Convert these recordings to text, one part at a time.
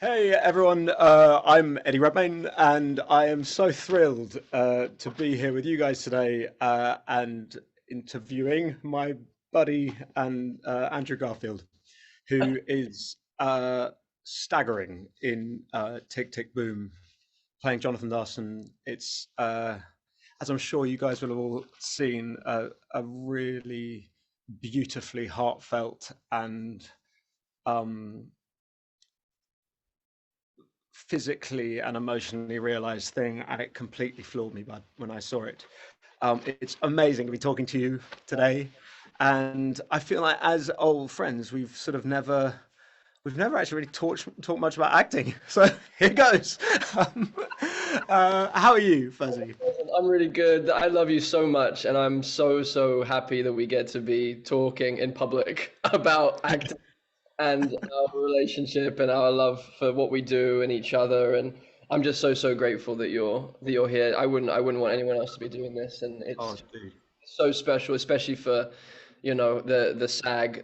Hey everyone, I'm Eddie Redmayne, and I am so thrilled to be here with you guys today and interviewing my buddy and Andrew Garfield, who is staggering in Tick Tick Boom, playing Jonathan Larson. It's as I'm sure you guys will have all seen, a really beautifully heartfelt and um, physically and emotionally realized thing, and it completely floored me when I saw it. It's amazing to be talking to you today, and I feel like as old friends, we've never actually really talked much about acting. So here goes. Um, how are you, Fuzzy? I'm really good. I love you so much, and I'm so happy that we get to be talking in public about acting and our relationship and our love for what we do and each other. And I'm just so grateful that you're here. I wouldn't want anyone else to be doing this, and Oh, it's dude. so special, especially for the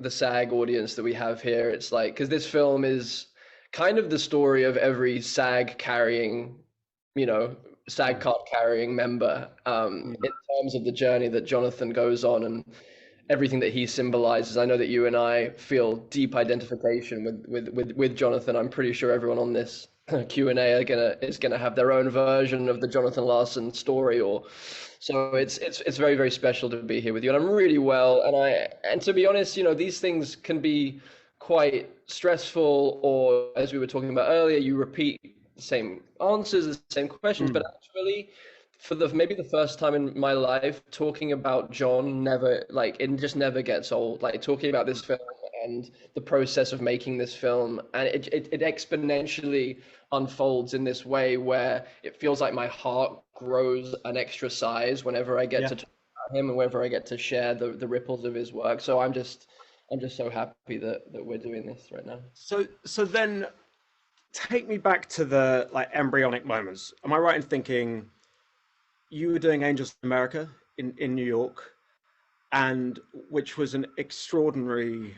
SAG audience that we have here. It's like because this film is kind of the story of every SAG carrying, you know, SAG Mm, card carrying member mm. in terms of the journey that Jonathan goes on and everything that he symbolizes. I know that you and I feel deep identification with Jonathan. I'm pretty sure everyone on this Q&A is gonna have their own version of the Jonathan Larson story, or so it's very special to be here with you, and I'm really well. And to be honest, these things can be quite stressful, or as we were talking about earlier, you repeat the same answers, the same questions, but Mm. actually for the maybe the first time in my life, talking about John never like it just never gets old. Like talking about this film and the process of making this film, and it exponentially unfolds in this way where it feels like my heart grows an extra size whenever I get Yeah. to talk about him and whenever I get to share the ripples of his work. So I'm just so happy that we're doing this right now. So then take me back to the like embryonic moments. Am I right in thinking you were doing Angels in America in New York, and which was an extraordinary,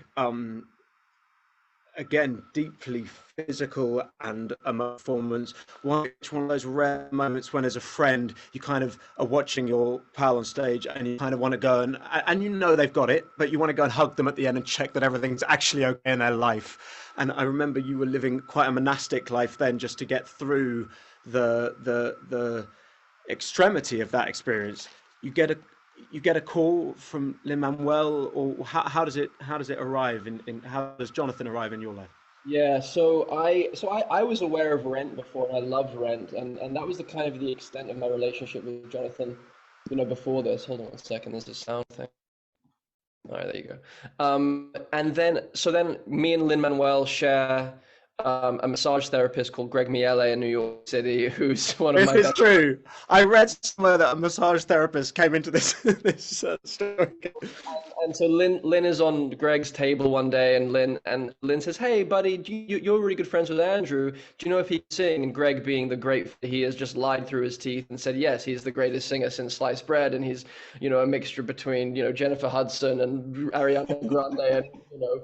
again, deeply physical and emotional performance. One of those rare moments when, as a friend, you kind of are watching your pal on stage and you kind of want to go and you know they've got it, but you want to go and hug them at the end and check that everything's actually okay in their life. And I remember you were living quite a monastic life then, just to get through the extremity of that experience. You get a you get a call from Lin Manuel, or how does it arrive in how does Jonathan arrive in your life? Yeah, so I was aware of Rent before, and I loved Rent, and that was the kind of the extent of my relationship with Jonathan, before this. Hold on one second, there's a sound thing. All right, there you go. And then me and Lin Manuel share a massage therapist called Greg Miele in New York City, who's one of This my is best. true. I read somewhere that a massage therapist came into this this story. And so Lynn is on Greg's table one day, and Lynn says, "Hey, buddy, you're really good friends with Andrew. Do you know if he can sing?" And Greg, being the great he is, just lied through his teeth and said, "Yes, he's the greatest singer since sliced bread, and he's a mixture between Jennifer Hudson and Ariana Grande and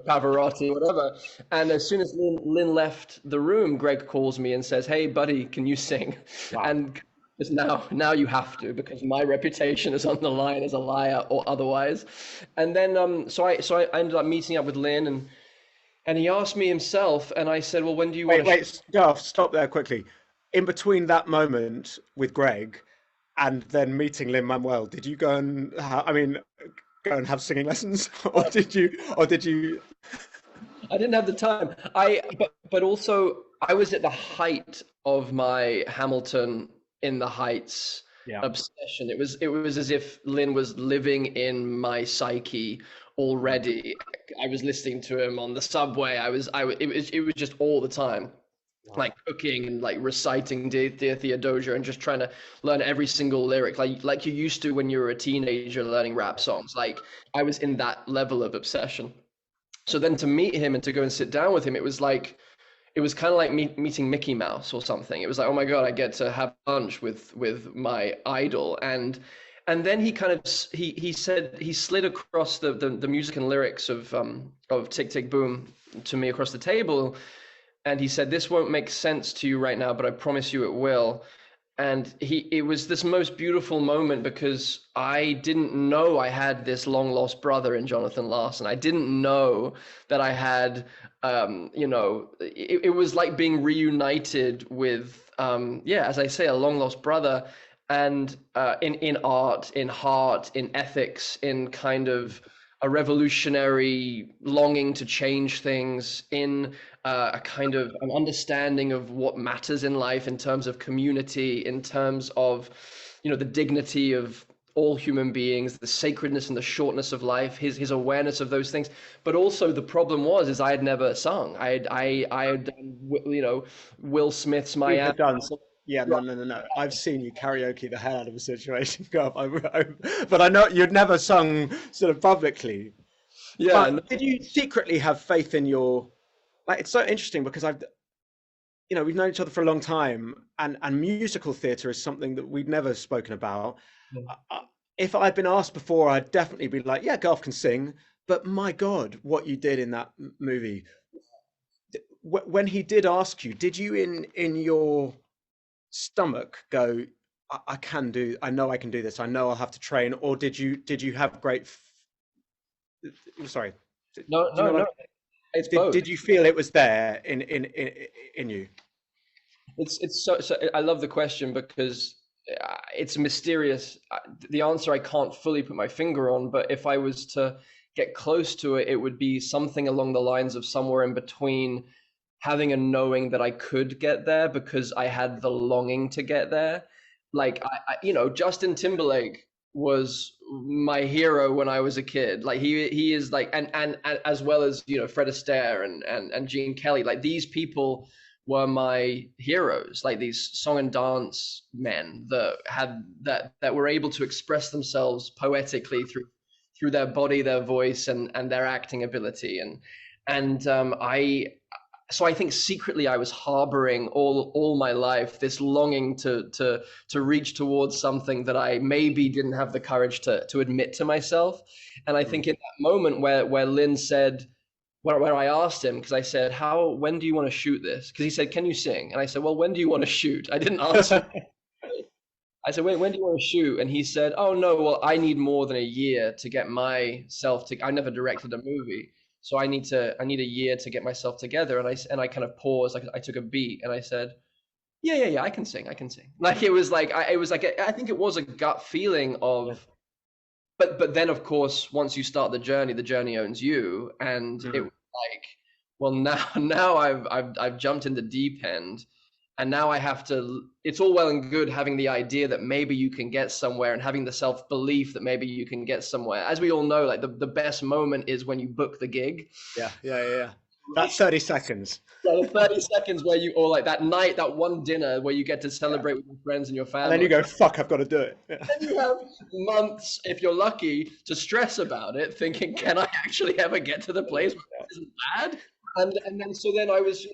Pavarotti, whatever." And as soon as Lynn left the room, Greg calls me and says, "Hey, buddy, can you sing?" Wow. And because now you have to, because my reputation is on the line as a liar or otherwise. And then so I ended up meeting up with Lynn, and he asked me himself, and I said, well, when do you want Wait, to show? wait, Garth, stop there quickly. In between that moment with Greg and then meeting Lin Manuel, did you go and go and have singing lessons, or did you? I didn't have the time. But also I was at the height of my Hamilton in the Heights Yeah. obsession. It was as if Lynn was living in my psyche already. I was listening to him on the subway. It was just all the time. Wow. Like cooking and like reciting Dear Theodosia and just trying to learn every single lyric, like you used to when you were a teenager learning rap songs. Like I was in that level of obsession. So then to meet him and to go and sit down with him, it was kind of like meeting Mickey Mouse or something. It was like, oh my God, I get to have lunch with my idol. And then he kind of he said he slid across the music and lyrics of Tick Tick Boom to me across the table, and he said, "This won't make sense to you right now, but I promise you it will." And it was this most beautiful moment because I didn't know I had this long lost brother in Jonathan Larson. I didn't know that I had, it was like being reunited with, yeah, as I say, a long lost brother. And in art, in heart, in ethics, in kind of a revolutionary longing to change things, in a kind of an understanding of what matters in life in terms of community, in terms of, the dignity of all human beings, the sacredness and the shortness of life, his awareness of those things. But also the problem was I had never sung. I had done, Will Smith's You Miami. had done some. Yeah, no, no, no, no. I've seen you karaoke the hell out of a situation, go up, but I know you'd never sung sort of publicly. Yeah, But did you secretly have faith in your? Like, it's so interesting because we've known each other for a long time, and musical theatre is something that we'd never spoken about. no. If I'd been asked before, I'd definitely be like, yeah, Garth can sing, but my God, what you did in that movie. When he did ask you, did you in your stomach go, I can do, I know I can do this, I know I'll have to train, or did you have great? Sorry, do No, you no, know no. what? It's both. Did you feel it was there in you? It's so I love the question because it's mysterious. The answer I can't fully put my finger on, but if I was to get close to it, it would be something along the lines of somewhere in between having a knowing that I could get there because I had the longing to get there. Like Justin Timberlake was my hero when I was a kid. Like he is like, and as well as Fred Astaire and Gene Kelly. Like these people were my heroes, like these song and dance men that were able to express themselves poetically through their body, their voice, and their acting ability. And I think secretly I was harboring all my life this longing to reach towards something that I maybe didn't have the courage to admit to myself. And I Mm. think in that moment where Lynn said, where I asked him, because I said, when do you want to shoot this? Because he said, can you sing? And I said, well, when do you want to shoot? I didn't answer. I said, wait, when do you want to shoot? And he said, oh no, well, I need more than a year to get myself to. I never directed a movie, so I need a year to get myself together. And I kind of paused, like I took a beat, and I said, yeah, yeah, yeah, I can sing, I can sing. Like it was like I think it was a gut feeling Yeah. of, but then of course once you start the journey owns you, and it Mm. was like, well, now now I've jumped in the deep end, and now I have to. It's all well and good having the idea that maybe you can get somewhere and having the self belief that maybe you can get somewhere. As we all know, like the best moment is when you book the gig. Yeah, yeah, yeah, yeah. That 30 seconds. Yeah, the 30 seconds where you, or like that night, that one dinner where you get to Yeah. celebrate with your friends and your And then you family. go, fuck, I've got to do it. Yeah. Then you have months, if you're lucky, to stress about it, thinking, can I actually ever get to the place where this isn't bad? And then so then I was,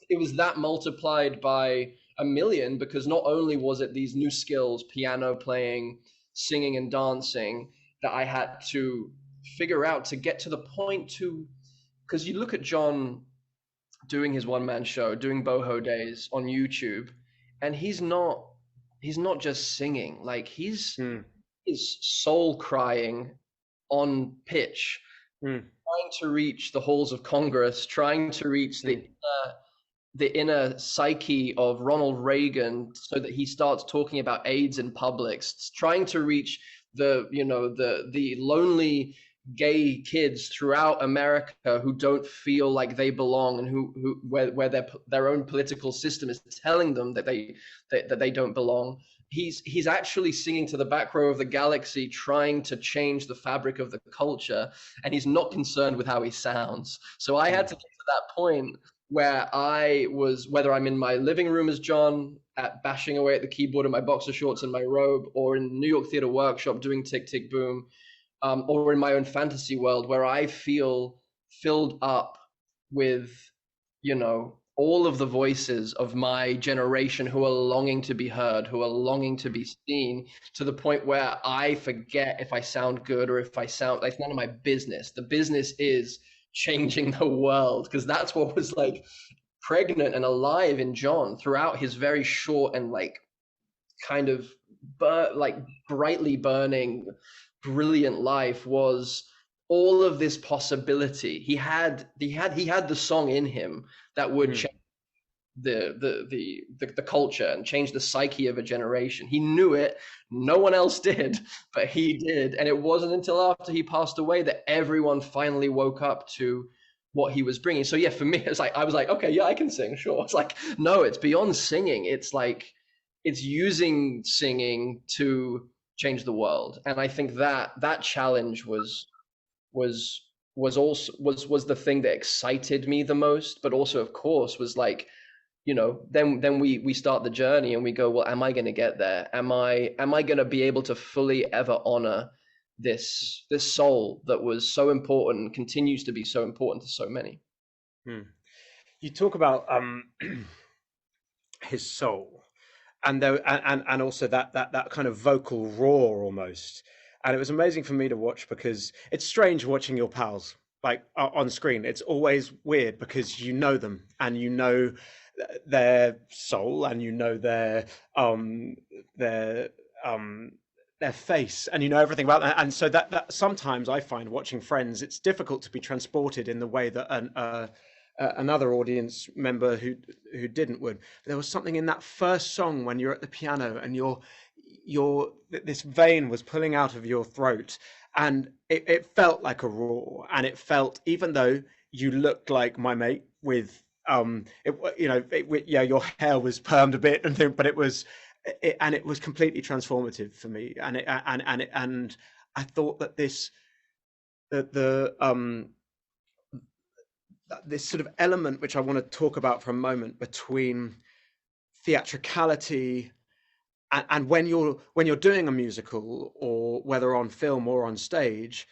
it was that multiplied by a million, because not only was it these new skills, piano playing, singing and dancing, that I had to figure out to get to the point to, because you look at John doing his one man show, doing Boho Days on YouTube, and he's not just singing, like Mm, he's soul crying on pitch, mm, trying to reach the halls of Congress, trying to reach mm. the inner psyche of Ronald Reagan so that he starts talking about AIDS in public, trying to reach the lonely gay kids throughout America who don't feel like they belong, and who where their own political system is telling them that they don't belong. He's actually singing to the back row of the galaxy, trying to change the fabric of the culture, and he's not concerned with how he sounds. So I had Mm. to get to that point where I was, whether I'm in my living room as John, at bashing away at the keyboard in my boxer shorts and my robe, or in New York Theatre Workshop doing Tick Tick Boom, or in my own fantasy world where I feel filled up with, all of the voices of my generation who are longing to be heard, who are longing to be seen, to the point where I forget if I sound good or if I sound like, it's none of my business. The business is changing the world, because that's what was like pregnant and alive in John throughout his very short and like kind of like brightly burning, brilliant life was all of this possibility. He had the song in him that would Mm. change the culture and change the psyche of a generation. He knew it. No one else did, but he did. And it wasn't until after he passed away that everyone finally woke up to what he was bringing. So yeah, for me, it's like I was like, okay, yeah, I can sing, sure. It's like, no, it's beyond singing. It's like it's using singing to change the world. And I think that that challenge was was the thing that excited me the most, but also, of course, was like, then we start the journey and we go, well, am I going to get there? Am I going to be able to fully ever honor this soul that was so important and continues to be so important to so many? Mm. You talk about his soul, and there and also that kind of vocal roar almost. And it was amazing for me to watch because it's strange watching your pals like on screen. It's always weird because you know them and you know their soul and you know their um their face and you know everything about that. And so that sometimes I find watching Friends, it's difficult to be transported in the way that another audience member who didn't would. There was something in that first song when you're at the piano and your this vein was pulling out of your throat, and it felt like a roar, and it felt, even though you looked like my mate with yeah, your hair was permed a bit and thing, but it was completely transformative for me, and I thought that the this sort of element which I want to talk about for a moment between theatricality and when you're doing a musical, or whether on film or on stage,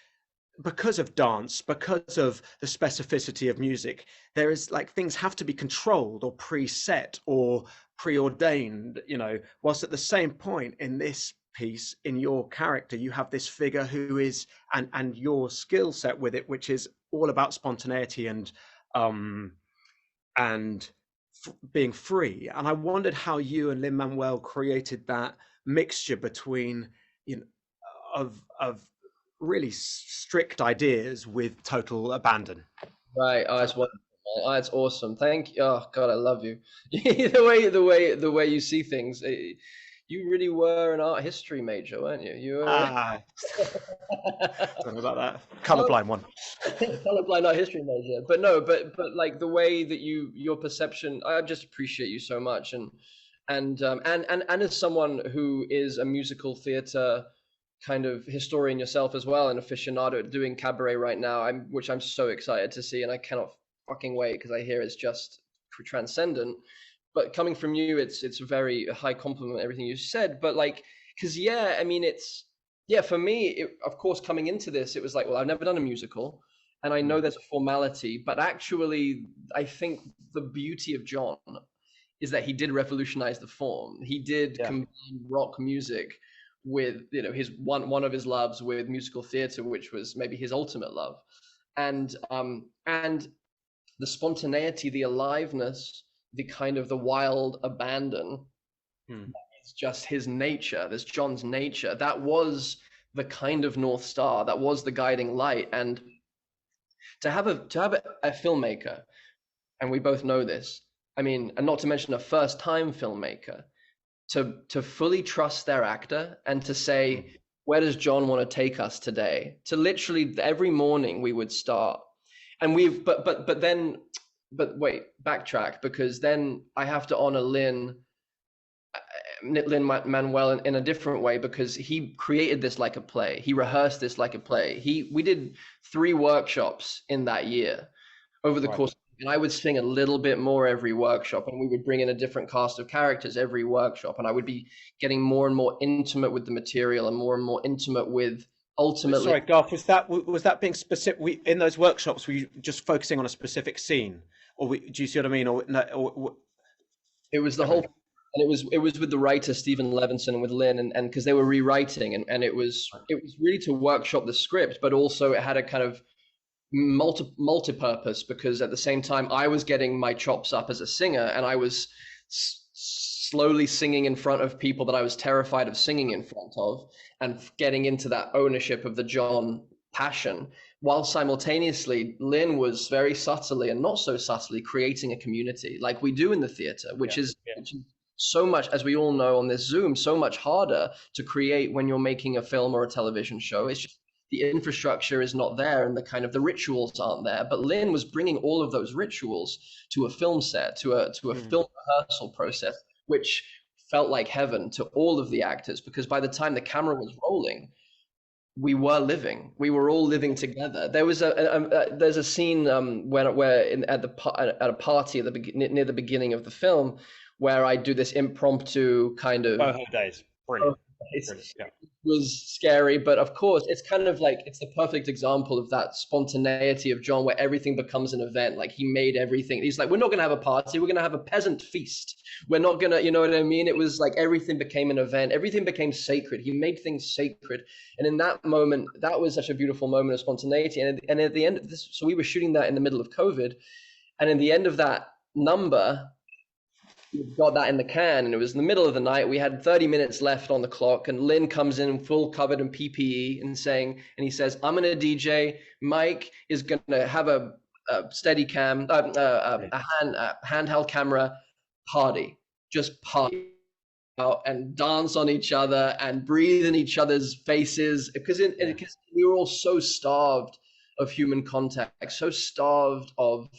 because of dance, because of the specificity of music, there is like things have to be controlled or preset or preordained, whilst at the same point in this piece, in your character, you have this figure who is, and your skill set with it, which is all about spontaneity um and being free. And I wondered how you and Lin Manuel created that mixture between, you know, of really strict ideas with total abandon. Right. Oh, it's wonderful, man. Oh, it's awesome. Thank you. Oh God, I love you. The way you see things. You really were an art history major, weren't you? You were. Ah, don't know about that. No, Colorblind one. colorblind art history major, but no, but like the way that your perception, I just appreciate you so much, and as someone who is a musical theater kind of historian yourself as well, an aficionado doing cabaret right now, which I'm so excited to see, and I cannot fucking wait because I hear it's just transcendent. But coming from you, it's a very high compliment everything you said. But like, because yeah, I mean, it's yeah, for me, of course, coming into this, it was like, well, I've never done a musical, and I know Mm. there's a formality, but actually, I think the beauty of John is that he did revolutionize the form. He did Yeah. combine rock music with his one of his loves with musical theater, which was maybe his ultimate love, and the spontaneity, the aliveness, the kind of the wild abandon. Mm. It's just his nature. There's John's nature. That was the kind of North Star. That was the guiding light. And to have a filmmaker, and we both know this. I mean, and not to mention a first-time filmmaker, to fully trust their actor and to Mm. say, where does John want to take us today? To literally every morning we would start, and we've but then but wait, backtrack, because then I have to honor Lin Manuel in a different way, because he created this like a play. He rehearsed this like a play. We did 3 workshops in that year over the Right. course, and I would sing a little bit more every workshop, and we would bring in a different cast of characters every workshop, and I would be getting more and more intimate with the material and more intimate with ultimately. Sorry, Garth, was that being specific? In those workshops, were you just focusing on a specific scene, or do you see what I mean? Or no, or It was the whole, everything? and it was with the writer Stephen Levinson and with Lynn, and because they were rewriting, and it was really to workshop the script, but also it had a kind of multi-purpose, because at the same time I was getting my chops up as a singer, and I was slowly singing in front of people that I was terrified of singing in front of, and getting into that ownership of the John passion, while simultaneously Lynn was very subtly and not so subtly creating a community like we do in the theater, Yeah, yeah. which is so much, as we all know on this Zoom, so much harder to create when you're making a film or a television show. It's just the infrastructure is not there, and the kind of the rituals aren't there. But Lynn was bringing all of those rituals to a film set, to a film rehearsal process, which felt like heaven to all of the actors, because by the time the camera was rolling, we were all living together. There was there's a scene where at a party at near the beginning of the film, where I do this impromptu kind of Boho Days. Brilliant. it's, Yeah. it was scary, but of course, it's kind of like it's the perfect example of that spontaneity of John, where everything becomes an event. Like he made everything. He's like, we're not going to have a party. We're going to have a peasant feast. We're not going to, you know what I mean? It was like everything became an event. Everything became sacred. He made things sacred. And in that moment, that was such a beautiful moment of spontaneity. And at the end of this, so we were shooting that in the middle of COVID. And in the end of that number, we got that in the can, and it was in the middle of the night. We had 30 minutes left on the clock, and Lynn comes in full covered in PPE and he says, I'm going to DJ. Mike is going to have a steady cam, a handheld camera party, just party out and dance on each other and breathe in each other's faces, because we were all so starved of human contact, so starved of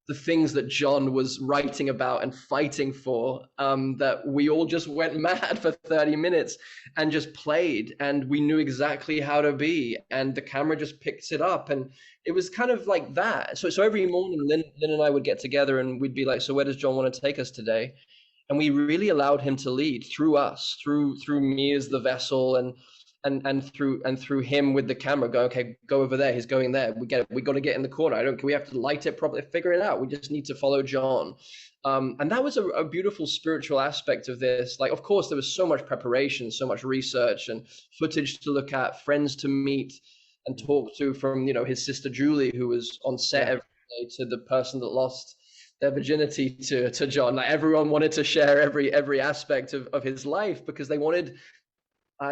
the things that John was writing about and fighting for, that we all just went mad for 30 minutes and just played, and we knew exactly how to be, and the camera just picks it up, and it was kind of like that. So every morning, Lynn and I would get together, and we'd be like, so where does John want to take us today? And we really allowed him to lead through us, through me as the vessel, and through him with the camera going, okay, go over there, he's going there, we got to get in the corner, we have to light it properly, figure it out, we just need to follow John. And that was a beautiful spiritual aspect of this. Like, of course, there was so much preparation, so much research and footage to look at, friends to meet and talk to, from his sister Julie, who was on set every day, to the person that lost their virginity to John. Like, everyone wanted to share every aspect of his life, because they wanted,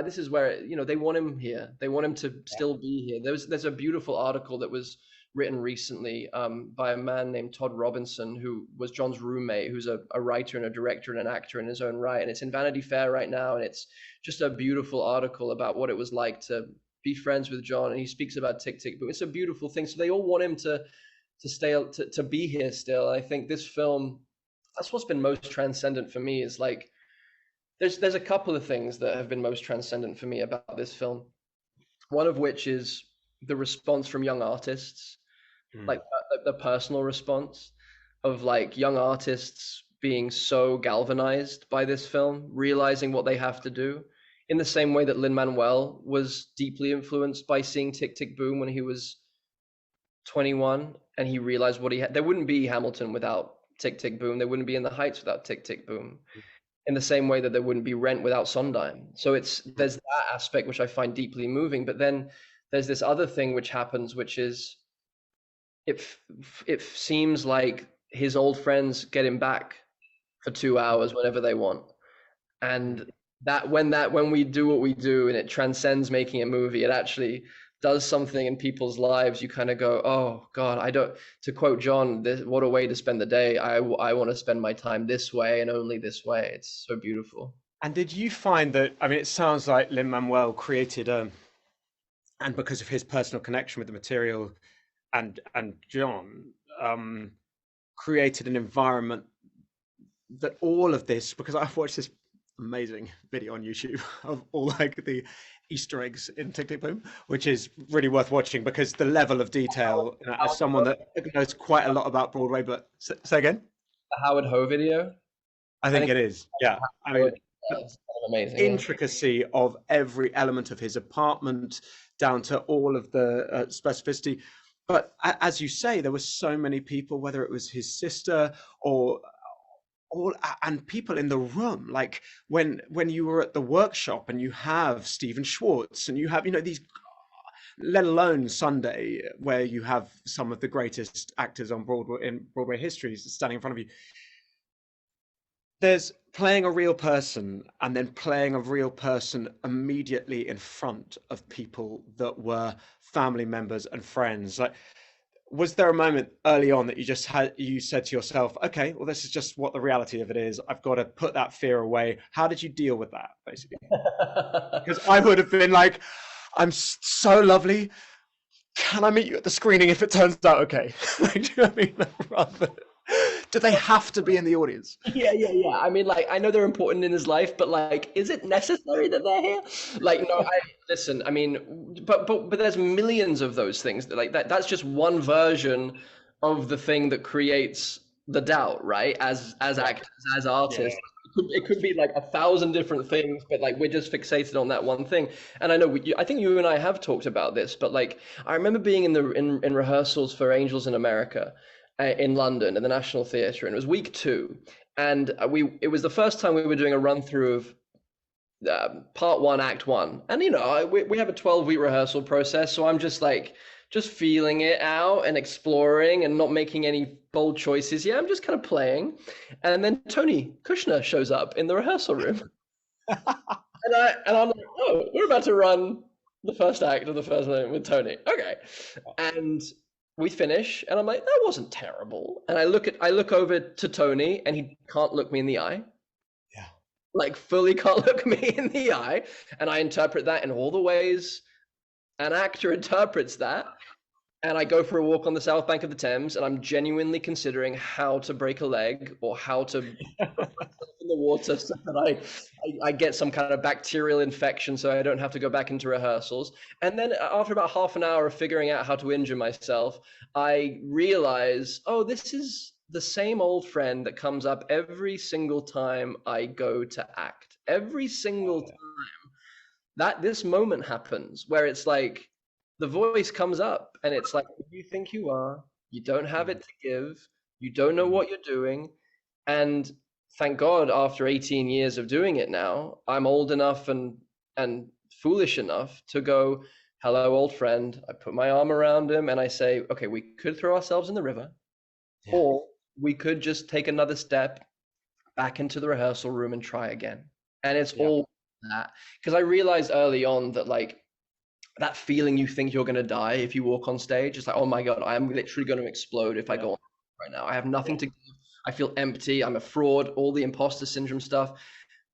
this is where they want him here. They want him to still be here. There's a beautiful article that was written recently by a man named Todd Robinson, who was John's roommate, who's a writer and a director and an actor in his own right. And it's in Vanity Fair right now. And it's just a beautiful article about what it was like to be friends with John. And he speaks about Tick, Tick Boom. It's a beautiful thing. So they all want him to stay, to be here still. I think this film, that's what's been most transcendent for me, is like, there's a couple of things that have been most transcendent for me about this film. One of which is the response from young artists, like the personal response of like young artists being so galvanized by this film, realizing what they have to do, in the same way that Lin-Manuel was deeply influenced by seeing Tick, Tick, Boom when he was 21, and he realized what he had. There wouldn't be Hamilton without Tick, Tick, Boom. There wouldn't be In the Heights without Tick, Tick, Boom. In the same way that there wouldn't be Rent without Sondheim. So there's that aspect which I find deeply moving. But then there's this other thing which happens, which is it seems like his old friends get him back for 2 hours whenever they want. And when we do what we do, and it transcends making a movie, it actually does something in people's lives. You kind of go, oh God, to quote John, what a way to spend the day. I want to spend my time this way and only this way. It's so beautiful. And did you find that, I mean, it sounds like Lin-Manuel created and because of his personal connection with the material and John, created an environment that all of this, because I've watched this amazing video on YouTube of all like the Easter eggs in Tick, Tick, Boom, which is really worth watching, because the level of detail, as someone that knows quite a lot about Broadway, but say again? The Howard Ho video? I think it is. Yeah. I mean, it's amazing. Intricacy of every element of his apartment down to all of the specificity. But as you say, there were so many people, whether it was his sister or and people in the room, like when you were at the workshop and you have Stephen Schwartz and you have these let alone Sunday, where you have some of the greatest actors on Broadway in Broadway history standing in front of you. There's playing a real person and then playing a real person immediately in front of people that were family members and friends. Like, was there a moment early on that you said to yourself, okay, well, this is just what the reality of it is. I've got to put that fear away. How did you deal with that, basically? Because I would have been like, I'm so lovely. Can I meet you at the screening if it turns out okay? Like, do you know what I mean? Rather, do they have to be in the audience? Yeah, yeah, yeah. I mean, like, I know they're important in his life, but like, is it necessary that they're here? Like, no, I listen. I mean, but there's millions of those things. Like that. That's just one version of the thing that creates the doubt, right? As Yeah, actors, as yeah, artists, it could be like 1,000 different things, but like we're just fixated on that one thing. And I know I think you and I have talked about this, but like I remember being in rehearsals for Angels in America in London at the National Theatre, and it was week two, and it was the first time we were doing a run through of part one, act one, and we have a 12-week rehearsal process, so I'm just like just feeling it out and exploring and not making any bold choices. Yeah, I'm just kind of playing, and then Tony Kushner shows up in the rehearsal room, and I'm like, oh, we're about to run the first act of the first one with Tony. Okay, and we finish, and I'm like, that wasn't terrible. And I look over to Tony, and he can't look me in the eye, yeah. like fully can't look me in the eye, and I interpret that in all the ways an actor interprets that. And I go for a walk on the south bank of the Thames, and I'm genuinely considering how to break a leg or how to in the water so that I get some kind of bacterial infection so I don't have to go back into rehearsals. And then after about half an hour of figuring out how to injure myself, I realize, oh, this is the same old friend that comes up every single time I go to act. Every single time that this moment happens where it's like the voice comes up and it's like, who you think you are, you don't have Mm, it to give, you don't know mm, what you're doing. And thank God, after 18 years of doing it now, I'm old enough and foolish enough to go, hello, old friend. I put my arm around him and I say, okay, we could throw ourselves in the river, yeah, or we could just take another step back into the rehearsal room and try again. And it's yeah, all that. Because I realized early on that like that feeling you think you're gonna die if you walk on stage, it's like, oh my God, I am literally gonna explode if I yeah, go on right now. I have nothing yeah, to give. I feel empty. I'm a fraud, all the imposter syndrome stuff.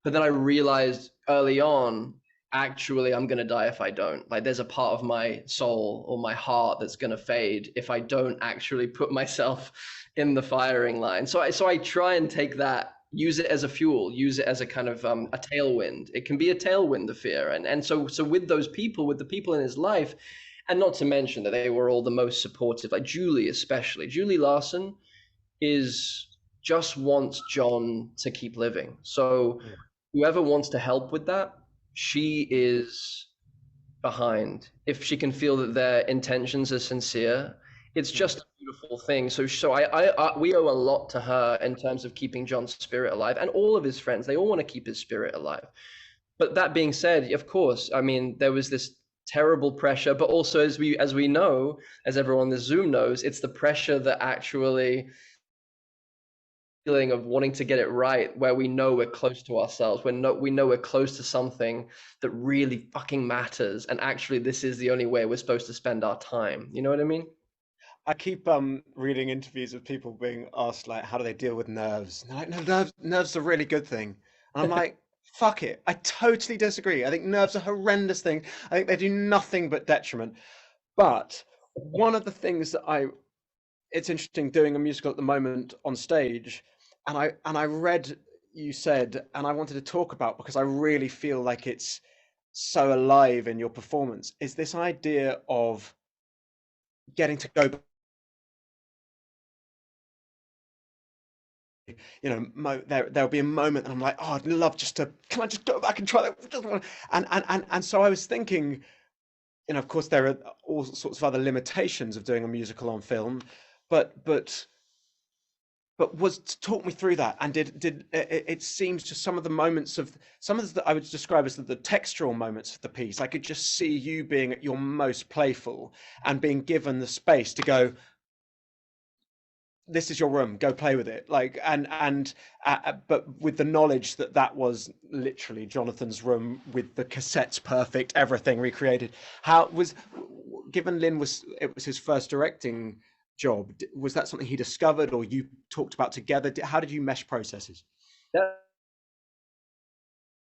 But then I realized early on, actually, I'm gonna die if I don't. Like, there's a part of my soul or my heart that's gonna fade if I don't actually put myself in the firing line. So I try and take that, use it as a fuel, use it as a kind of a tailwind. It can be a tailwind, the fear, and so with those people, with the people in his life, and not to mention that they were all the most supportive, like Julie especially. Julie Larson is just wants John to keep living. So yeah, whoever wants to help with that, she is behind. If she can feel that their intentions are sincere, it's mm, just a beautiful thing. We owe a lot to her in terms of keeping John's spirit alive, and all of his friends. They all want to keep his spirit alive. But that being said, of course, I mean, there was this terrible pressure, but also as we know, as everyone in the Zoom knows, it's the pressure that actually feeling of wanting to get it right, where we know we're close to ourselves, we know we're close to something that really fucking matters, and actually this is the only way we're supposed to spend our time. You know what I mean? I keep reading interviews of people being asked like how do they deal with nerves? And they're like, no, nerves are a really good thing. And I'm like, fuck it. I totally disagree. I think nerves are a horrendous thing. I think they do nothing but detriment. But one of the things that it's interesting doing a musical at the moment on stage, and I read you said, and I wanted to talk about because I really feel like it's so alive in your performance, is this idea of getting to go, there'll be a moment and I'm like, oh, I'd love just to, can I just go back and try that? And so I was thinking, of course there are all sorts of other limitations of doing a musical on film, but but was talk me through that. And did it seems to some of the moments of some of the I would describe as the textural moments of the piece. I could just see you being at your most playful and being given the space to go, this is your room, go play with it, like, but with the knowledge that that was literally Jonathan's room with the cassettes perfect, everything recreated. How was, given Lynn was, it was his first directing job, was that something he discovered or you talked about together? How did you mesh processes?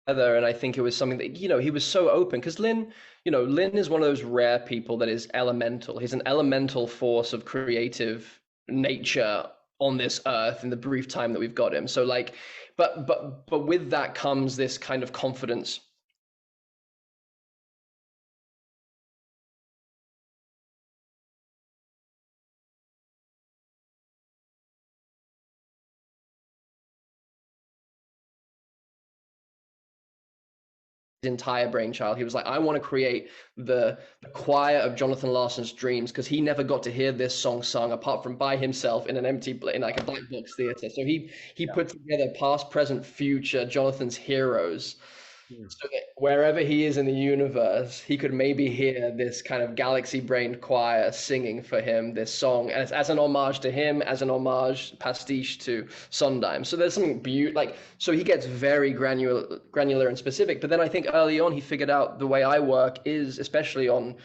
Together, and I think it was something that, he was so open because Lynn, Lynn is one of those rare people that is elemental. He's an elemental force of creative nature on this earth in the brief time that we've got him. So like, but with that comes this kind of confidence entire brainchild. He was like, I want to create the choir of Jonathan Larson's dreams because he never got to hear this song sung apart from by himself in an in like a black box theater. So he Yeah. put together past, present, future Jonathan's heroes. Mm. So that wherever he is in the universe, he could maybe hear this kind of galaxy-brained choir singing for him this song as an homage to him, as an homage pastiche to Sondheim. So there's something beautiful, like, so he gets very granular and specific. But then I think early on he figured out the way I work is, especially on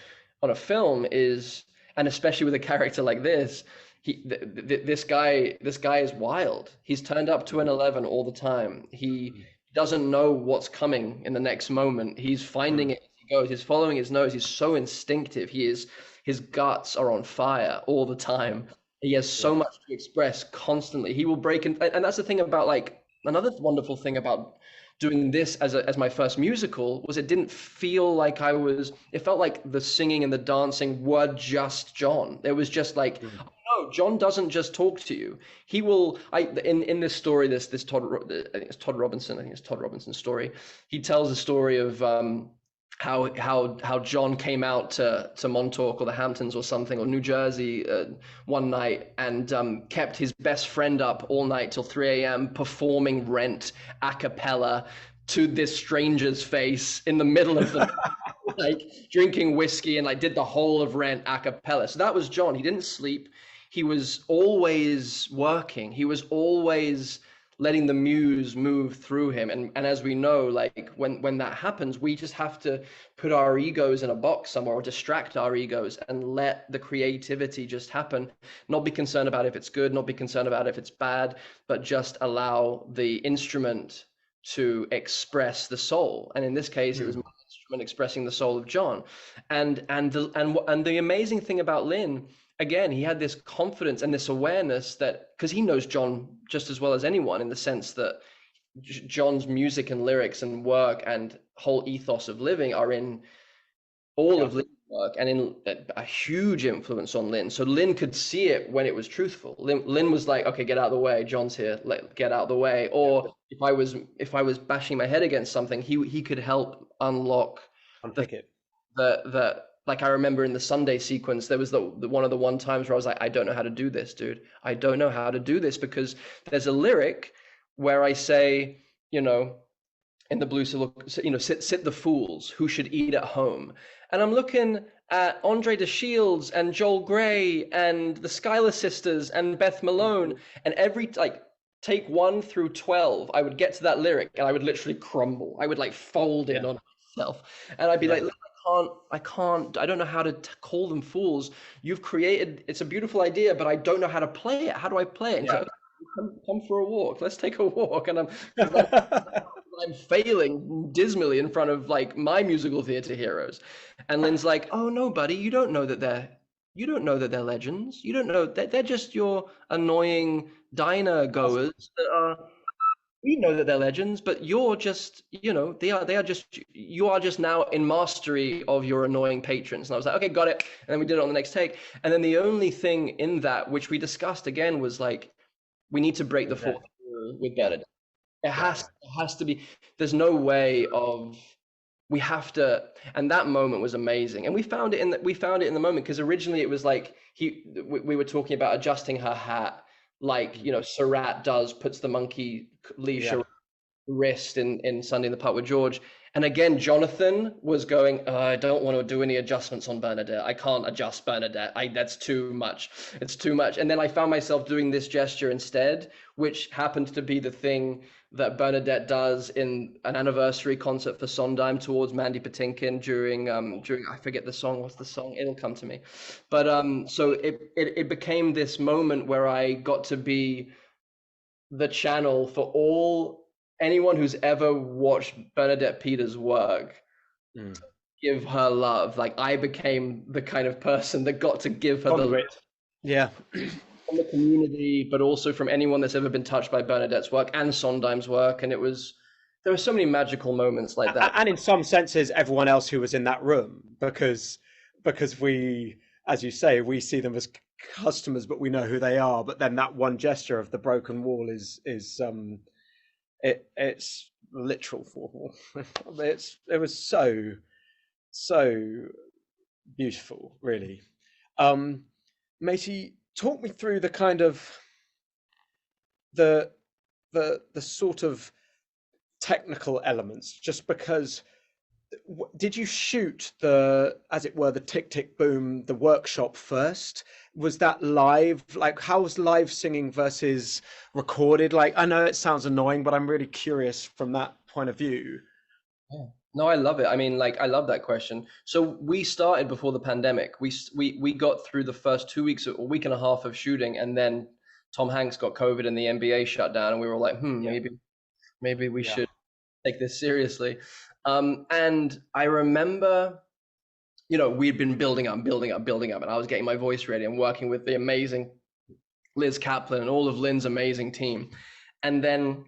a film, is, and especially with a character like this, this guy is wild. He's turned up to an 11 all the time. He doesn't know what's coming in the next moment. He's finding Mm. it as he goes. He's following his nose. He's so instinctive. His guts are on fire all the time. He has Yeah. so much to express constantly. He will break in, and that's the thing about, like, another wonderful thing about doing this as my first musical was it didn't feel like it felt like the singing and the dancing were just John. It was just like, Mm. oh, no, John doesn't just talk to you. He will. In this story, this Todd, I think it's Todd Robinson. I think it's Todd Robinson's story. He tells the story of how John came out to Montauk or the Hamptons or something, or New Jersey, one night, and kept his best friend up all night till 3 a.m. performing Rent a cappella to this stranger's face in the middle of the like drinking whiskey, and like did the whole of Rent a cappella. So that was John. He didn't sleep. He was always working. He was always letting the muse move through him. And as we know, like when that happens, we just have to put our egos in a box somewhere or distract our egos and let the creativity just happen. Not be concerned about if it's good, not be concerned about if it's bad, but just allow the instrument to express the soul. And in this case, it was Mm. my instrument expressing the soul of John. And the amazing thing about Lynn, again, he had this confidence and this awareness that, because he knows John just as well as anyone, in the sense that John's music and lyrics and work and whole ethos of living are in all Yeah. of Lynn's work and in a huge influence on Lynn. So Lynn could see it when it was truthful. Lynn was like, okay, get out of the way. John's here. Get out of the way. Yeah. Or if I was bashing my head against something, he could help unlock the Unpick it. the like, I remember in the Sunday sequence, there was the one of the one times where I was like, I don't know how to do this, dude. I don't know how to do this, because there's a lyric where I say, you know, in the blues, sit the fools who should eat at home. And I'm looking at Andre de Shields and Joel Grey and the Schuyler sisters and Beth Malone, and every like take 1 through 12, I would get to that lyric and I would literally crumble. I would like fold in Yeah. on myself, and I'd be Yeah. like, I don't know how to call them fools. You've created, it's a beautiful idea, but I don't know how to play it. How do I play it? And he's Yeah. like, okay, come for a walk. Let's take a walk. And I'm failing dismally in front of like my musical theater heroes. And Lynn's like, oh no, buddy, you don't know that they're legends. You don't know that they're just your annoying diner goers that are, we know that they're legends, but you're just, you are just now in mastery of your annoying patrons. And I was like, okay, got it. And then we did it on the next take. And then the only thing in that, which we discussed again, was like, we need to break the fourth wall with Benedict. Yeah. It has to be, there's no way of, we have to, and that moment was amazing. And we found it in the moment, because originally it was like, we were talking about adjusting her hat like, Mm. Surratt does, puts the monkey leash Yeah. wrist in Sunday in the Park with George. And again, Jonathan was going, I don't want to do any adjustments on Bernadette. I can't adjust Bernadette. That's too much. It's too much. And then I found myself doing this gesture instead, which happened to be the thing that Bernadette does in an anniversary concert for Sondheim towards Mandy Patinkin during I forget the song. What's the song? It'll come to me. But so it became this moment where I got to be the channel for anyone who's ever watched Bernadette Peters' work, Mm. give her love. Like I became the kind of person that got to give her the love Conduit. Yeah. from the community, but also from anyone that's ever been touched by Bernadette's work and Sondheim's work. And there were so many magical moments like that. And in some senses, everyone else who was in that room, because we, as you say, we see them as customers, but we know who they are. But then that one gesture of the broken wall is it's literal for it was so beautiful, really. Um, Matey, talk me through the kind of the the sort of technical elements, just because did you shoot the, as it were, the tick tick boom, the workshop first? Was that live? Like, how was live singing versus recorded? Like, I know it sounds annoying, but I'm really curious from that point of view. Yeah. No, I love it. I mean, like, I love that question. So we started before the pandemic. We got through the first 2 weeks, a week and a half of shooting, and then Tom Hanks got COVID and the NBA shut down, and we were like, Yeah, maybe we yeah. should take this seriously. And I remember, we'd been building up, building up, building up, and I was getting my voice ready and working with the amazing Liz Kaplan and all of Lynn's amazing team. And then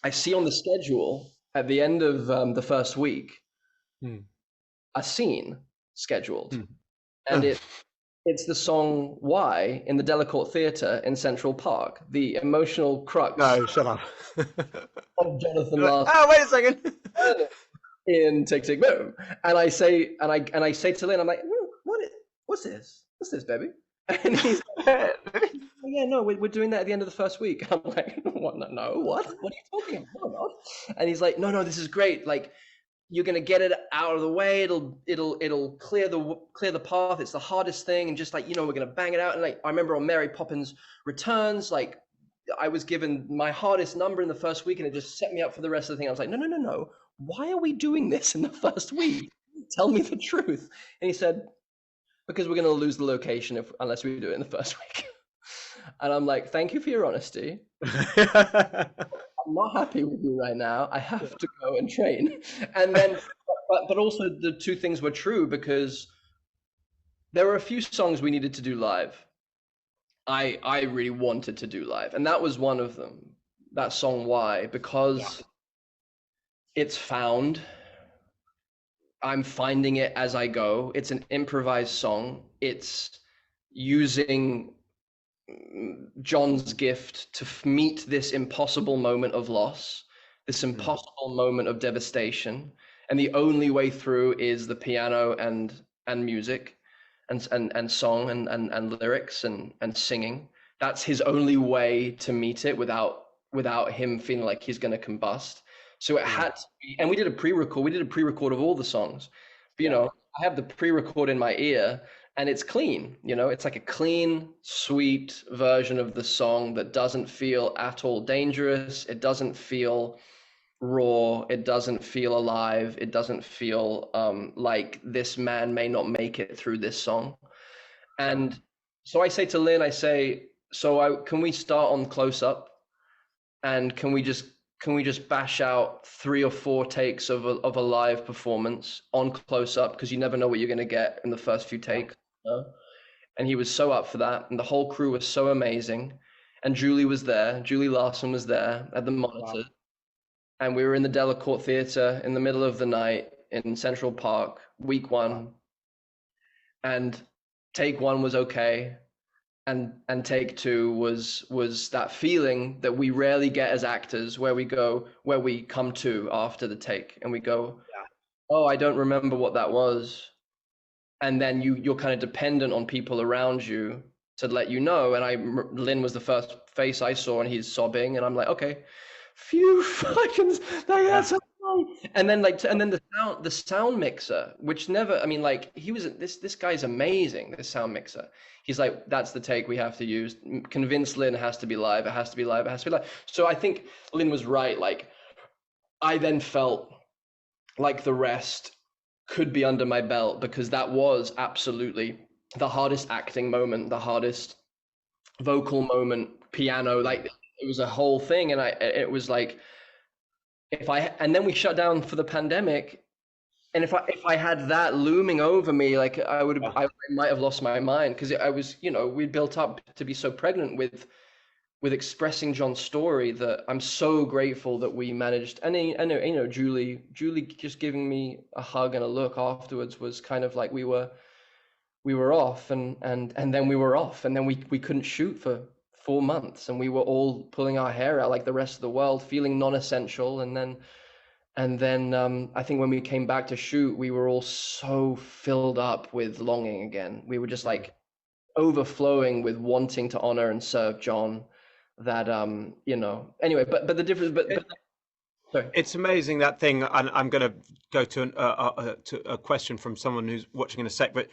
I see on the schedule at the end of the first week Hmm. a scene scheduled, Hmm. and it's the song "Why" in the Delacorte Theatre in Central Park, the emotional crux No, shut up. of Jonathan You're like, Larson oh, wait a second. in Tick Tick Boom. And I say, and I say to Lynn, I'm like, what's this? What's this, baby? And he's oh, yeah, no, we're doing that at the end of the first week. I'm like, what? No, no, what? What are you talking about? No, not. And he's like, no, this is great. Like, you're gonna get it out of the way. It'll clear the path. It's the hardest thing, and just like we're gonna bang it out. And like I remember on Mary Poppins Returns, like I was given my hardest number in the first week, and it just set me up for the rest of the thing. I was like, no. Why are we doing this in the first week? Tell me the truth. And he said, because we're gonna lose the location unless we do it in the first week. And I'm like, thank you for your honesty. I'm not happy with you right now. I have to go and train. And then, but also the two things were true because there were a few songs we needed to do live. I really wanted to do live, and that was one of them. That song, Why? Yeah. Because it's found. I'm finding it as I go. It's an improvised song. It's using John's gift to meet this impossible moment of loss, this Mm. impossible moment of devastation, and the only way through is the piano and music, and song and lyrics and singing. That's his only way to meet it without him feeling like he's going to combust. So it Mm. had to be, and we did a pre-record. We did a pre-record of all the songs. But, Yeah. I have the pre-record in my ear, and it's clean. It's like a clean, sweet version of the song that doesn't feel at all dangerous. It doesn't feel raw. It doesn't feel alive. It doesn't feel like this man may not make it through this song. Yeah. And so I say to Lynn, can we start on close up, and can we just bash out 3 or 4 takes of a live performance on close up, because you never know what you're going to get in the first few Yeah. takes. And he was so up for that, and the whole crew was so amazing. And Julie was there. Julie Larson was there at the Wow. monitor, and we were in the Delacorte Theatre in the middle of the night in Central Park, week Wow. one, and take one was okay, and take two was that feeling that we rarely get as actors, where we come to after the take and we go, Yeah. oh, I don't remember what that was. And then you're kind of dependent on people around you to let you know. And Lynn was the first face I saw, and he's sobbing, and I'm like, okay, phew, I can, like, Yeah. that's okay. And then and then the sound mixer, which never, I mean, like, he was this guy's amazing. This sound mixer. He's like, that's the take we have to use. Convince Lynn it has to be live. It has to be live. It has to be live. So I think Lynn was right. Like, I then felt like the rest could be under my belt, because that was absolutely the hardest acting moment, the hardest vocal moment, piano, like it was a whole thing. And it was like, and then we shut down for the pandemic. And if I had that looming over me, like I might have lost my mind, because I was, we built up to be so pregnant with expressing John's story, that I'm so grateful that we managed. And I know, Julie just giving me a hug and a look afterwards was kind of like we were off, and then we were off, and then we couldn't shoot for 4 months, and we were all pulling our hair out like the rest of the world, feeling non-essential. And then I think when we came back to shoot, we were all so filled up with longing again. We were just like overflowing with wanting to honor and serve John. That Anyway, but the difference, but sorry. It's amazing, that thing, and I'm going to go to a question from someone who's watching in a sec. But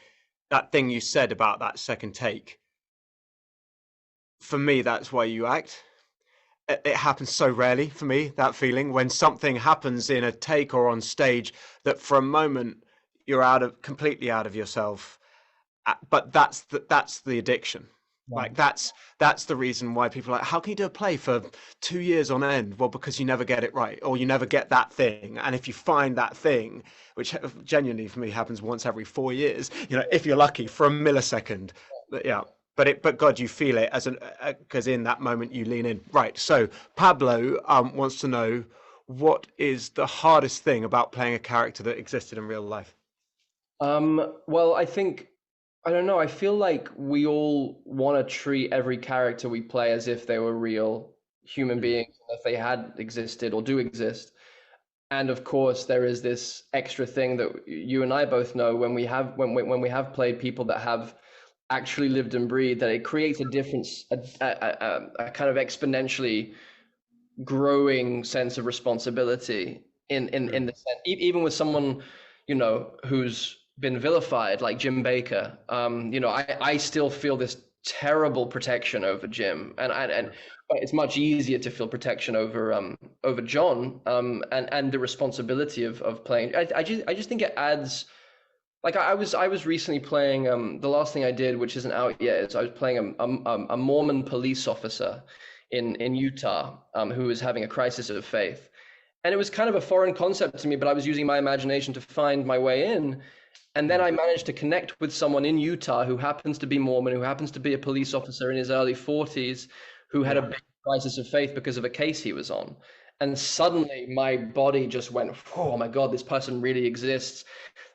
that thing you said about that second take, for me, that's why you act. It happens so rarely for me, that feeling when something happens in a take or on stage that for a moment you're completely out of yourself. But that's the addiction. Like that's the reason why people are like, how can you do a play for 2 years on end? Well, because you never get it right, or you never get that thing. And if you find that thing, which genuinely for me happens once every 4 years, if you're lucky, for a millisecond. But yeah. But God, you feel it because in that moment you lean in. Right. So Pablo wants to know, what is the hardest thing about playing a character that existed in real life? Well, I don't know. I feel like we all want to treat every character we play as if they were real human Mm. beings, if they had existed or do exist. And of course, there is this extra thing that you and I both know, when we have played people that have actually lived and breathed, that it creates a difference, a kind of exponentially growing sense of responsibility in Mm. the sense, even with someone, who's been vilified, like Jim Baker. I still feel this terrible protection over Jim, and but it's much easier to feel protection over John, and the responsibility of playing. I just think it adds. Like I was recently playing, the last thing I did, which isn't out yet, is I was playing a Mormon police officer in Utah, who was having a crisis of faith. And it was kind of a foreign concept to me, but I was using my imagination to find my way in. And then Mm. I managed to connect with someone in Utah who happens to be Mormon, who happens to be a police officer in his early 40s, who had a Yeah. big crisis of faith because of a case he was on. And suddenly my body just went, oh my God, this person really exists.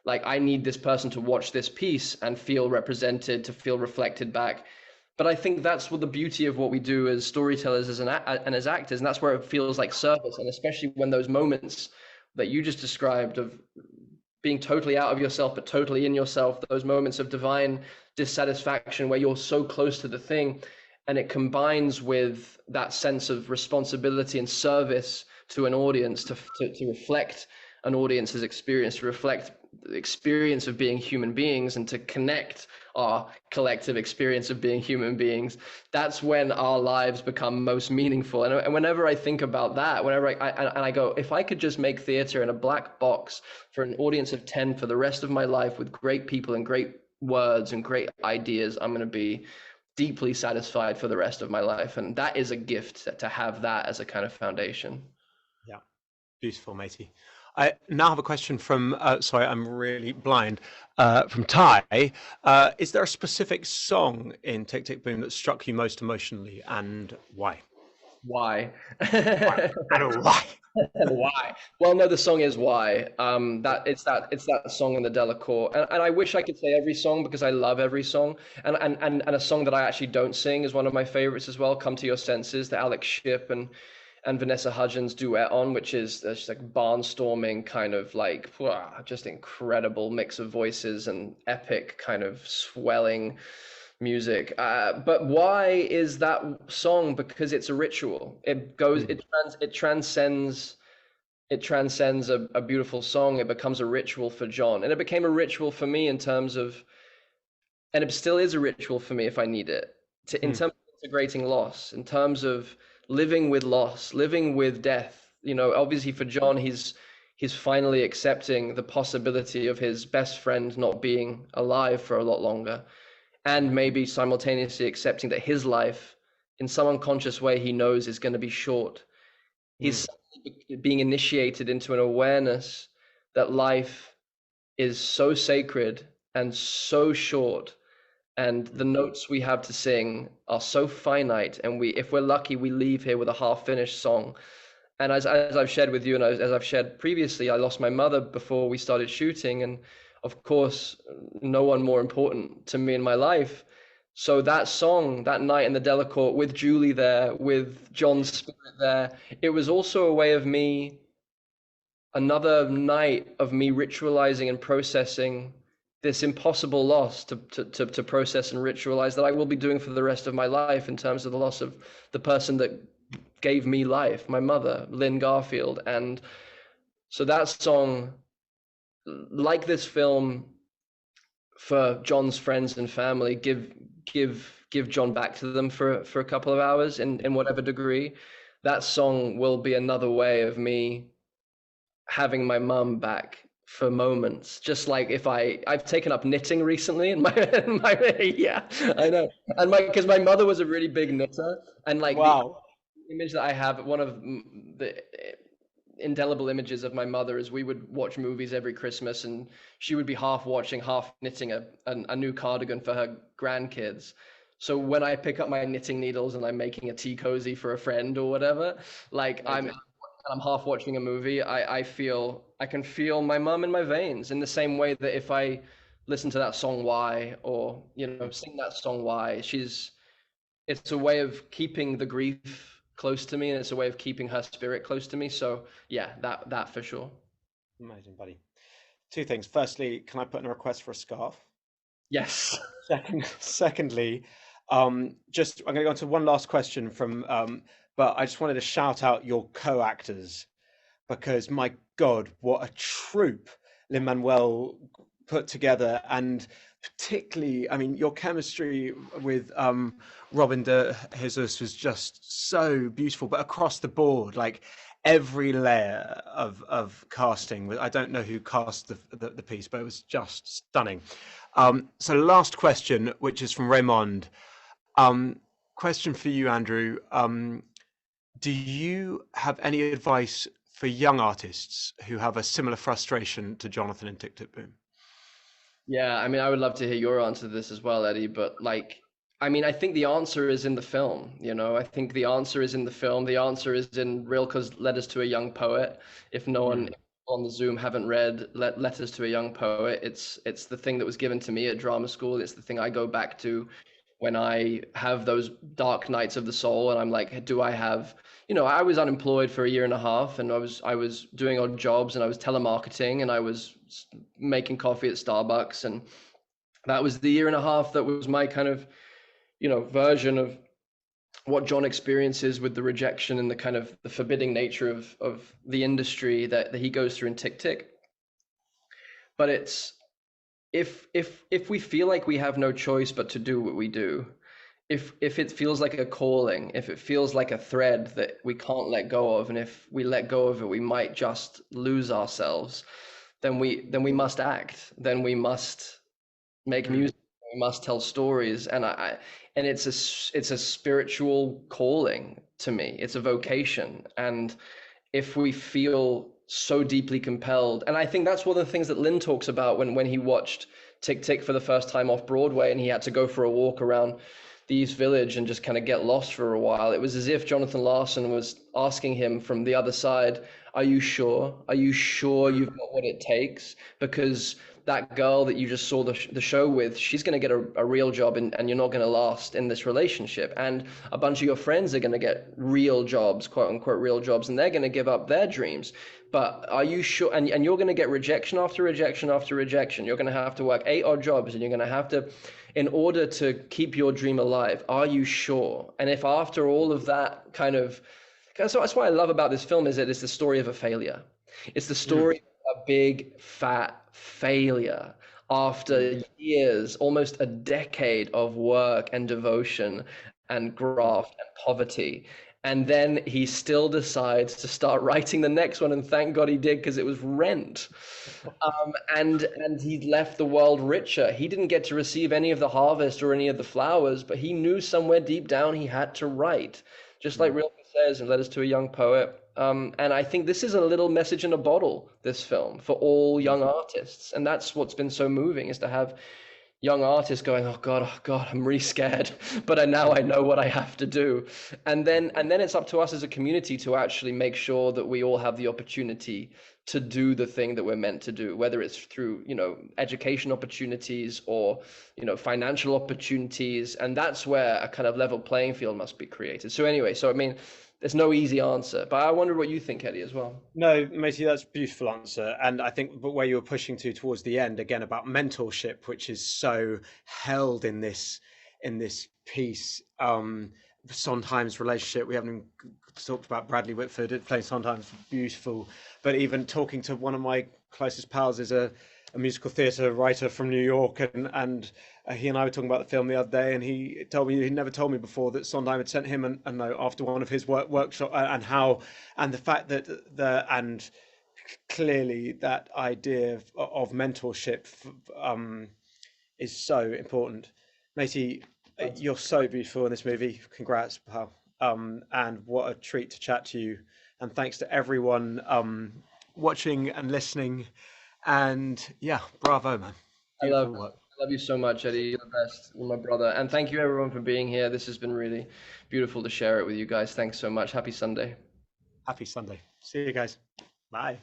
Like, I need this person to watch this piece and feel represented, to feel reflected back. But I think that's what the beauty of what we do as storytellers, and as actors, and that's where it feels like service. And especially when those moments that you just described, of being totally out of yourself but totally in yourself, those moments of divine dissatisfaction where you're so close to the thing, and it combines with that sense of responsibility and service to an audience, to reflect an audience's experience, to reflect the experience of being human beings, and to connect our collective experience of being human beings. That's when our lives become most meaningful. And whenever I think about that, whenever I go, if I could just make theater in a black box for an audience of 10 for the rest of my life, with great people and great words and great ideas, I'm going to be deeply satisfied for the rest of my life. And that is a gift, to have that as a kind of foundation. Yeah. Beautiful, matey. I now have a question from, sorry, I'm really blind, from Ty. Is there a specific song in Tick Tick Boom that struck you most emotionally, and why? Why? Why? And why? Why? Well, no, the song is Why. It's that song in the Delacour, and I wish I could say every song, because I love every song. And a song that I actually don't sing is one of my favorites as well. Come to Your Senses, the Alex Shipp and Vanessa Hudgens duet on, which is just like barnstorming, kind of like just incredible mix of voices and epic kind of swelling music. But why is that song? Because it's a ritual. Mm, It transcends a beautiful song. It becomes a ritual for John, and it became a ritual for me in terms of, and it still is a ritual for me if I need it, in mm, terms of integrating loss, in terms of living with loss, living with death. You know, obviously for John, he's finally accepting the possibility of his best friend not being alive for a lot longer, and maybe simultaneously accepting that his life, in some unconscious way, he knows is going to be short. mm, He's being initiated into an awareness that life is so sacred and so short, and the notes we have to sing are so finite, and we, if we're lucky, we leave here with a half finished song. And as I've shared with you, and as I've shared previously, I lost my mother before we started shooting, and of course, no one more important to me in my life. So that song, that night in the Delacourt, with Julie there, with John's spirit there, it was also a way of me, another night of me ritualizing and processing this impossible loss to process and ritualize that I will be doing for the rest of my life, in terms of the loss of the person that gave me life, my mother, Lynn Garfield. And so that song, like this film, for John's friends and family, give John back to them for a couple of hours in whatever degree. That song will be another way of me having my mum back for moments. Just like if I've taken up knitting recently, and yeah, I know. And my because my mother was a really big knitter, and like the wow. image that I have, one of the indelible images of my mother, is we would watch movies every Christmas, and she would be half watching, half knitting a new cardigan for her grandkids. So when I pick up my knitting needles and I'm making a tea cozy for a friend or whatever, like Amazing. I'm half watching a movie, I can feel my mum in my veins, in the same way that if I listen to that song Why, or sing that song Why, it's a way of keeping the grief close to me, and it's a way of keeping her spirit close to me. So yeah, that for sure. Amazing, buddy. Two things. Firstly, can I put in a request for a scarf? Yes. Secondly, just I'm going to go on to one last question from, but I just wanted to shout out your co-actors because my God, what a troupe Lin-Manuel put together, and particularly, I mean, your chemistry with Robin de Jesus was just so beautiful, but across the board, like every layer of casting. I don't know who cast the piece, but it was just stunning. So last question, which is from Raymond. Um, Question for you, Andrew. Do you have any advice for young artists who have a similar frustration to Jonathan in Tick Tick Boom? Yeah, I mean, I would love to hear your answer to this as well, Eddie, but like, I mean, I think the answer is in the film, I think the answer is in the film. The answer is in Rilke's Letters to a Young Poet. If no one Mm, on the Zoom haven't read Letters to a Young Poet, it's the thing that was given to me at drama school. It's the thing I go back to when I have those dark nights of the soul, and I'm like, do I have, I was unemployed for a year and a half, and I was doing odd jobs, and I was telemarketing, and I was making coffee at Starbucks, and that was the year and a half that was my kind of, version of what John experiences with the rejection and the kind of the forbidding nature of the industry that he goes through in Tick Tick. But it's, if we feel like we have no choice but to do what we do, if it feels like a calling, if it feels like a thread that we can't let go of, and if we let go of it, we might just lose ourselves, then we must act. Then we must make mm, music. We must tell stories, and it's a spiritual calling to me. It's a vocation, and if we feel so deeply compelled, and I think that's one of the things that Lynn talks about when he watched Tick Tick for the first time off Broadway, and he had to go for a walk around the East Village and just kind of get lost for a while. It was as if Jonathan Larson was asking him from the other side, "Are you sure? Are you sure you've got what it takes?" Because that girl that you just saw the show with, she's going to get a real job, and you're not going to last in this relationship. And a bunch of your friends are going to get real jobs, quote unquote, real jobs, and they're going to give up their dreams. But are you sure? And you're going to get rejection after rejection after rejection. You're going to have to work 8 odd jobs, and you're going to have to, in order to keep your dream alive. Are you sure? And if after all of that kind of, so that's what I love about this film, is that it's the story of a failure. It's the story of a big fat failure after years, almost a decade of work and devotion and graft and poverty. And then he still decides to start writing the next one, and thank God he did, because it was Rent. And he left the world richer. He didn't get to receive any of the harvest or any of the flowers, but he knew somewhere deep down he had to write, just like Rilke says in Letters to a Young Poet. And I think this is a little message in a bottle, this film, for all young artists. And that's what's been so moving, is to have young artists going, oh God, I'm really scared, but now I know what I have to do. And then it's up to us as a community to actually make sure that we all have the opportunity to do the thing that we're meant to do, whether it's through, education opportunities or, financial opportunities. And that's where a kind of level playing field must be created. So anyway, I mean, there's no easy answer, but I wonder what you think, Eddie, as well. No, matey, that's a beautiful answer. And I think where you were pushing to towards the end, again, about mentorship, which is so held in this piece. Sondheim's relationship. We haven't even talked about Bradley Whitford playing Sondheim's beautiful. But even talking to one of my closest pals is a musical theatre writer from New York, and he and I were talking about the film the other day, and he told me, he never told me before, that Sondheim had sent him and after one of his workshop, and the fact that and clearly that idea of mentorship is so important. Matey, you're so beautiful in this movie. Congrats, pal. And what a treat to chat to you. And thanks to everyone watching and listening. And yeah, bravo, man. Beautiful work. I love you so much, Eddie. You're the best. You're my brother. And thank you, everyone, for being here. This has been really beautiful to share it with you guys. Thanks so much. Happy Sunday. Happy Sunday. See you guys. Bye.